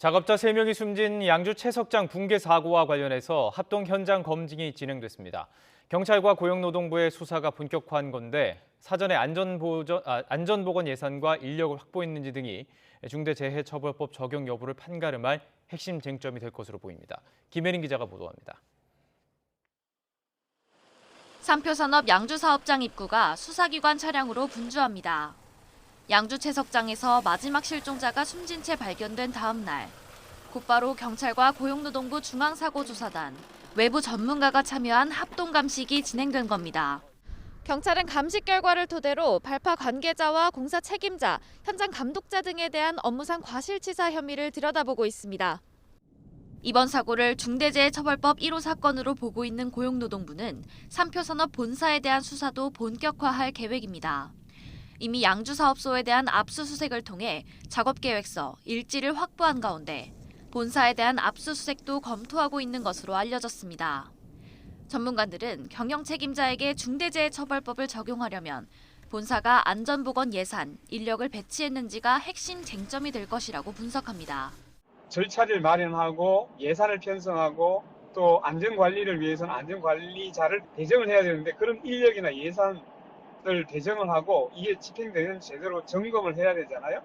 작업자 3명이 숨진 양주 채석장 붕괴 사고와 관련해서 합동 현장 검증이 진행됐습니다. 경찰과 고용노동부의 수사가 본격화한 건데 사전에 안전보건 예산과 인력을 확보했는지 등이 중대재해처벌법 적용 여부를 판가름할 핵심 쟁점이 될 것으로 보입니다. 김혜린 기자가 보도합니다. 삼표산업 양주 사업장 입구가 수사기관 차량으로 분주합니다. 양주 채석장에서 마지막 실종자가 숨진 채 발견된 다음 날, 곧바로 경찰과 고용노동부 중앙사고조사단, 외부 전문가가 참여한 합동감식이 진행된 겁니다. 경찰은 감식 결과를 토대로 발파 관계자와 공사 책임자, 현장 감독자 등에 대한 업무상 과실치사 혐의를 들여다보고 있습니다. 이번 사고를 중대재해처벌법 1호 사건으로 보고 있는 고용노동부는 삼표산업 본사에 대한 수사도 본격화할 계획입니다. 이미 양주사업소에 대한 압수수색을 통해 작업계획서, 일지를 확보한 가운데 본사에 대한 압수수색도 검토하고 있는 것으로 알려졌습니다. 전문가들은 경영 책임자에게 중대재해처벌법을 적용하려면 본사가 안전보건 예산, 인력을 배치했는지가 핵심 쟁점이 될 것이라고 분석합니다. 절차를 마련하고 예산을 편성하고 또 안전관리를 위해서는 안전관리자를 배정을 해야 되는데 그런 인력이나 예산을 배정을 하고 이게 집행되는지 제대로 점검을 해야 되잖아요.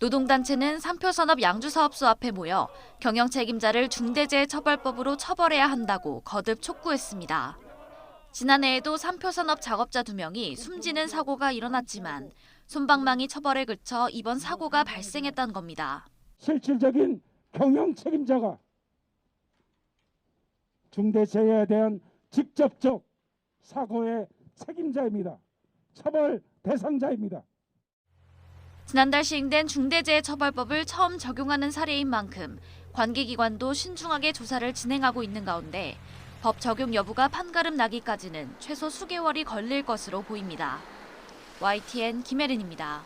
노동단체는 삼표산업 양주사업소 앞에 모여 경영 책임자를 중대재해처벌법으로 처벌해야 한다고 거듭 촉구했습니다. 지난해에도 삼표산업 작업자 2명이 숨지는 사고가 일어났지만 솜방망이 처벌에 그쳐 이번 사고가 발생했다는 겁니다. 실질적인 경영 책임자가 중대재해에 대한 직접적 사고의 책임자입니다. 처벌 대상자입니다. 지난달 시행된 중대재해처벌법을 처음 적용하는 사례인 만큼 관계기관도 신중하게 조사를 진행하고 있는 가운데 법 적용 여부가 판가름 나기까지는 최소 수개월이 걸릴 것으로 보입니다. YTN 김혜린입니다.